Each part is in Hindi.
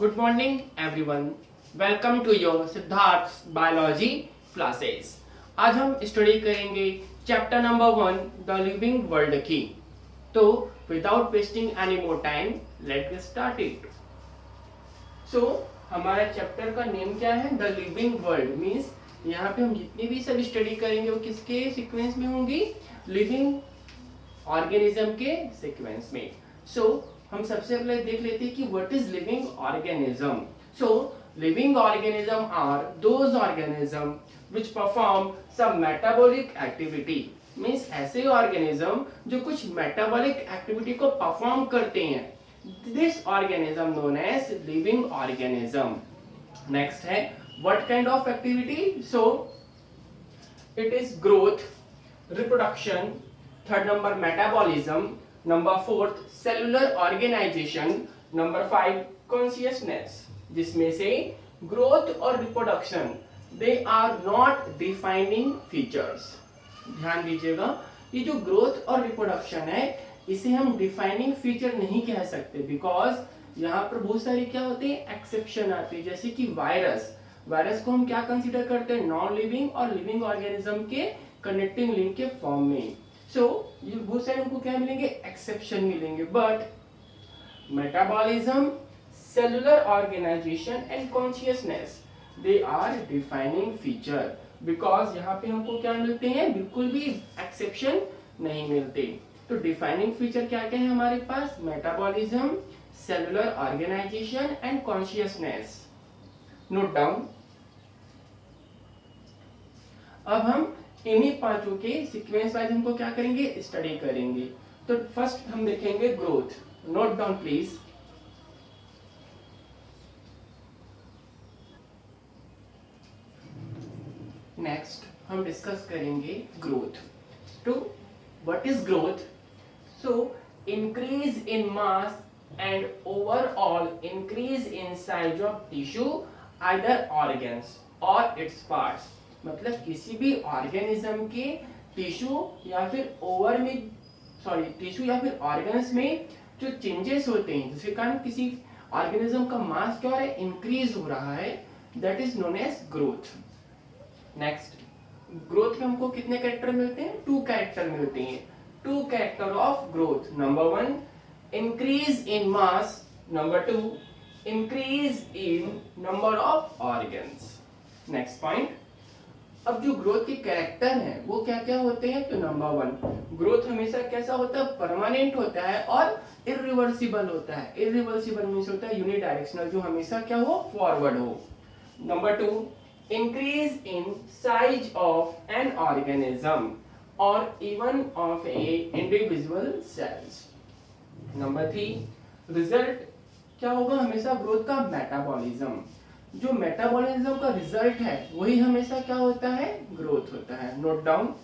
Good morning everyone. Welcome to your Siddharth biology classes. आज हम स्टडी करेंगे chapter number 1 the living world की. तो without wasting any more time let get started. So हमारा चैप्टर का नेम क्या है? The living world. मीन्स यहाँ पे हम जितनी भी सब स्टडी करेंगे वो किसके सीक्वेंस में होंगी? लिविंग ऑर्गेनिज्म के सीक्वेंस में. सो हम सबसे पहले देख लेते हैं कि what is living organism. So living organism are those organism which perform some metabolic activity. Means ऐसे ऑर्गेनिज्म जो कुछ मेटाबॉलिक एक्टिविटी को परफॉर्म करते हैं. This organism known as living organism. Next है what kind of activity. So it is growth, reproduction, third number metabolism, number fourth cellular organisation, number 5 consciousness. जिसमें से ग्रोथ और reproduction they are not defining features. ध्यान दीजिएगा, ये जो ग्रोथ और रिप्रोडक्शन है इसे हम डिफाइनिंग फीचर नहीं कह सकते, बिकॉज यहाँ पर बहुत सारी क्या होते हैं, एक्सेप्शन आती है. जैसे कि वायरस. वायरस को हम क्या कंसीडर करते हैं? नॉन लिविंग और लिविंग ऑर्गेनिज्म के कनेक्टिंग लिंक के फॉर्म में. सो ये बहुत सारे हमको क्या मिलेंगे? एक्सेप्शन मिलेंगे. But metabolism, cellular organisation and consciousness they are defining feature. Because यहाँ पे हमको क्या मिलते हैं? बिल्कुल भी एक्सेप्शन नहीं मिलते. तो डिफाइनिंग फीचर क्या क्या है हमारे पास? Metabolism, cellular organisation and consciousness. Note down. अब हम इन्हीं पांचों के सीक्वेंस वाइज हमको क्या करेंगे? स्टडी करेंगे. तो फर्स्ट हम देखेंगे growth. Note down please. Next हम डिस्कस करेंगे ग्रोथ. तो what is growth? So increase in mass and overall increase in size of tissue, either organs और इट्स पार्ट्स. मतलब किसी भी ऑर्गेनिज्म के टिश्यू या फिर टिश्यू या फिर ऑर्गन्स में जो चेंजेस होते हैं जिसके कारण किसी ऑर्गेनिज्म का मास क्या हो रहा है? इंक्रीज हो रहा है. That is known as growth. Next, growth में हमको कितने कैरेक्टर मिलते हैं? 2 कैरेक्टर मिलते हैं. 2 character of growth. Number 1 increase in mass, number 2 increase in number of organs. Next point. अब जो ग्रोथ के कैरेक्टर हैं वो क्या क्या होते हैं? तो नंबर 1 ग्रोथ हमेशा कैसा होता है? परमानेंट होता है और इरिवर्सिबल होता है. इरिवर्सिबल मींस होता है यूनिडायरेक्शनल, जो हमेशा क्या हो? फॉरवर्ड हो. Number 2 increase in size of an organism और even of a individual cells. Number 3 result क्या होगा हमेशा? ग्रोथ का मेटाबॉलिज्म. जो मेटाबॉलिज्म का रिजल्ट है वही हमेशा क्या होता है? ग्रोथ होता है. Note down.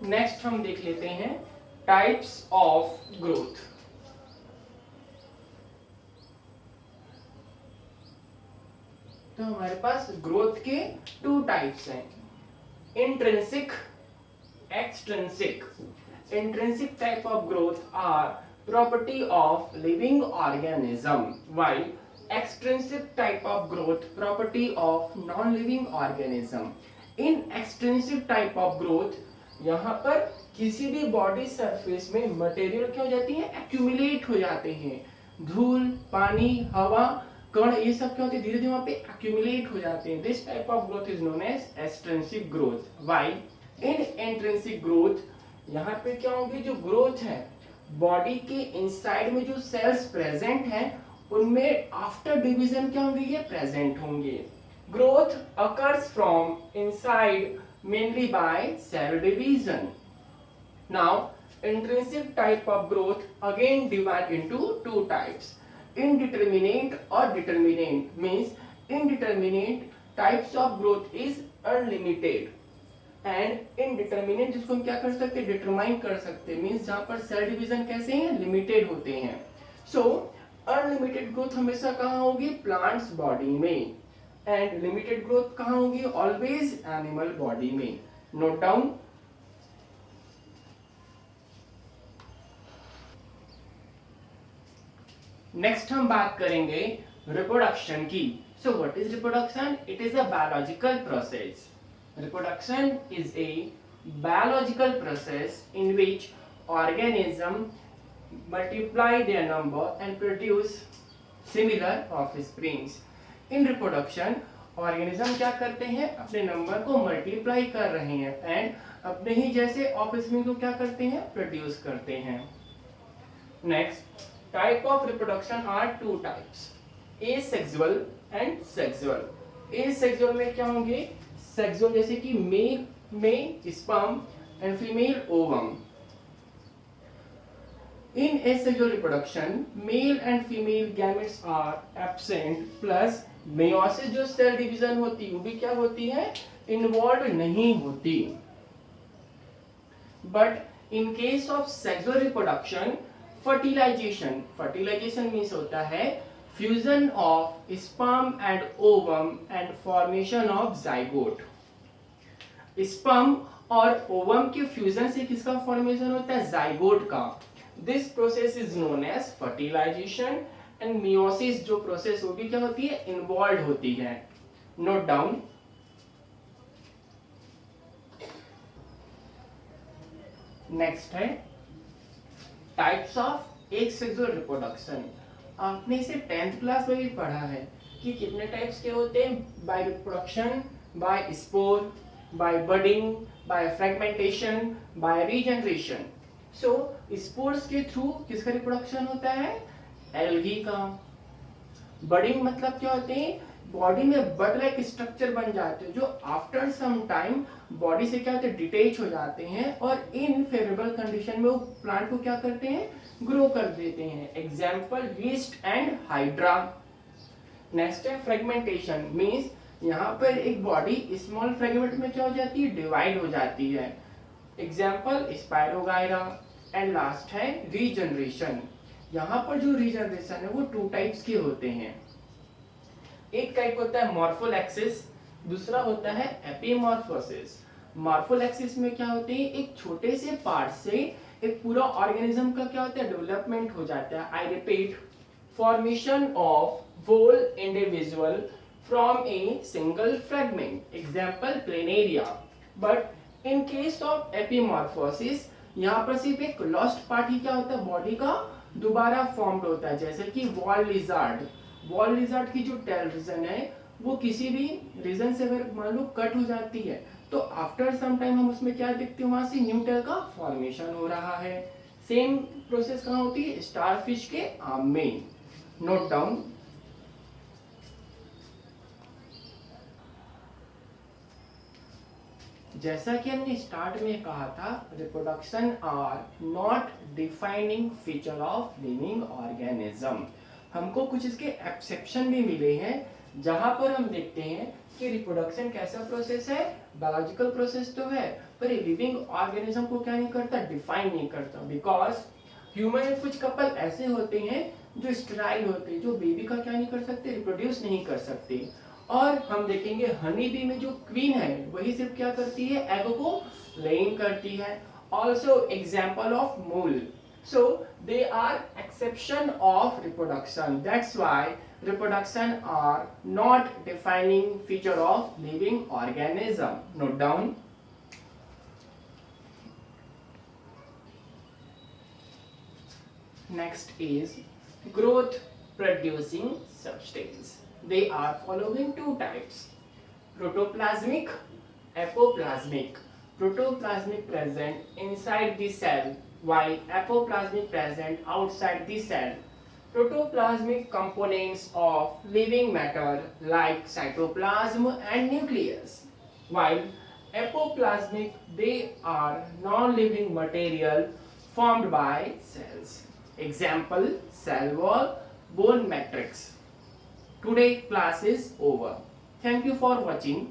नेक्स्ट हम देख लेते हैं टाइप्स ऑफ ग्रोथ. तो हमारे पास ग्रोथ के 2 टाइप्स हैं, intrinsic, extrinsic. Intrinsic type of growth are property of living organism, while extrinsic type of growth property of non-living organism. In extrinsic type of growth, यहाँ पर किसी भी बॉडी सरफेस में मटेरियल क्या हो जाती है? एक्यूमुलेट हो जाते हैं. धूल, पानी, हवा, कण, ये सब क्या होते हैं? धीरे धीरे वहां पे एक्यूमुलेट हो जाते हैं. This type of growth is known as extrinsic growth. While in intrinsic growth यहाँ पे क्या होंगे? जो ग्रोथ है बॉडी के इनसाइड में जो सेल्स प्रेजेंट हैं उनमें आफ्टर डिवीजन क्या होंगे? ये प्रेजेंट होंगे. Growth occurs from inside mainly by cell division. Now intrinsic type of growth again divide into 2 types, indeterminate or determinate. means indeterminate types of growth is unlimited and indeterminate जिसको हम क्या कर सकते हैं? डिटरमाइन कर सकते हैं. मींस जहां पर सेल डिवीजन कैसे हैं? लिमिटेड होते हैं. सो अनलिमिटेड ग्रोथ हमेशा कहां होगी? प्लांट्स बॉडी में. एंड लिमिटेड ग्रोथ कहां होगी? ऑलवेज एनिमल बॉडी में. Note down. नेक्स्ट हम बात करेंगे रिप्रोडक्शन की. So what is reproduction? It is a biological process. Reproduction is a biological process in which organism multiply their number and produce similar offsprings. In reproduction, organism क्या करते हैं? अपने नंबर को मल्टीप्लाई कर रहे हैं एंड अपने ही जैसे ऑफस्प्रिंग को क्या करते हैं? प्रोड्यूस करते हैं. Next, type of reproduction are two types, asexual and sexual. Asexual में क्या होंगे? सेक्सुअल जैसे कि मेल में sperm and female ovum. In asexual reproduction, male and female gametes are absent, plus meiosis जो सेल डिवीजन होती है वो भी क्या होती है? इन्वॉल्व नहीं होती. But in case of sexual reproduction, fertilisation means होता है fusion of sperm and ovum and formation of zygote. Sperm और ओवम के फ्यूजन से किसका फॉर्मेशन होता है? जाइगोट का. This process is known as fertilisation and meiosis जो प्रोसेस वो भी क्या होती है? इन्वॉल्व होती है. Note down. नेक्स्ट है टाइप्स ऑफ एसेक्सुअल रिप्रोडक्शन. आपने इसे 10th क्लास में भी पढ़ा है कि कितने टाइप्स के होते हैं? By reproduction, by spore, by budding, by fragmentation, by regeneration. So spores के थ्रू किसका रिप्रोडक्शन होता है? एल्गी का. बडिंग मतलब क्या होते हैं? बॉडी में बड लाइक स्ट्रक्चर बन जाते हैं जो आफ्टर सम टाइम बॉडी से क्या होते हैं? डिटेच हो जाते हैं और इन फेवरेबल कंडीशन में वो प्लांट को क्या करते हैं? ग्रो कर देते हैं. Example yeast and hydra. Next है फ्रेगमेंटेशन. मीन्स यहाँ पर एक बॉडी स्मॉल फ्रेगमेंट में क्या हो जाती है? डिवाइड हो जाती है. Example spirogyra. एंड लास्ट है रीजनरेशन. यहाँ पर जो रीजनरेशन है वो टू टाइप्स के होते हैं. एक टाइप होता है मॉर्फोलैक्सिस, दूसरा होता है एपीमॉर्फोसिस. मॉर्फोलैक्सिस में क्या होते हैं? एक छोटे से पार्ट से एक पूरा ऑर्गेनिज्म का क्या होता है? डेवलपमेंट हो जाता है. I repeat, formation of whole individual from a single fragment. Example planaria. But in case of epimorphosis, यहाँ पर सिर्फ एक lost part ही क्या होता है? बॉडी का दोबारा फॉर्म्ड होता है. जैसे कि वॉल लिजार्ड. वॉल लिजार्ड की जो टेल रीजन है वो किसी भी रीजन से अगर मान लो कट हो जाती है तो आफ्टर सम टाइम हम उसमें क्या देखते हैं? वहां से न्यू टेल का फॉर्मेशन हो रहा है. सेम प्रोसेस कहाँ होती है? स्टारफिश के आर्म में. Note down. जैसा कि हमने स्टार्ट में कहा था, reproduction are not defining feature of living organism. हमको कुछ इसके एक्सेप्शन भी मिले हैं जहां पर हम देखते हैं कि रिप्रोडक्शन कैसा प्रोसेस है? बायोलॉजिकल प्रोसेस तो है पर ये लिविंग ऑर्गेनिज्म को क्या नहीं करता? डिफाइन नहीं करता. बिकॉज ह्यूमन में कुछ कपल ऐसे होते हैं जो स्टेराइल होते हैं, जो बेबी का क्या नहीं कर सकते? रिप्रोड्यूस नहीं कर सकते. और हम देखेंगे हनी बी में जो क्वीन है वही सिर्फ क्या करती है? एग को लेइंग करती है. Also example of mule. So they are exception of reproduction. That's why reproduction are not defining feature of living organism. Note down. Next is growth producing substance. They are following two types: protoplasmic, apoplasmic. Protoplasmic present inside the cell, while apoplasmic present outside the cell. Protoplasmic components of living matter like cytoplasm and nucleus, while apoplasmic they are non-living material formed by cells. Example: cell wall, bone matrix. Today class is over. Thank you for watching.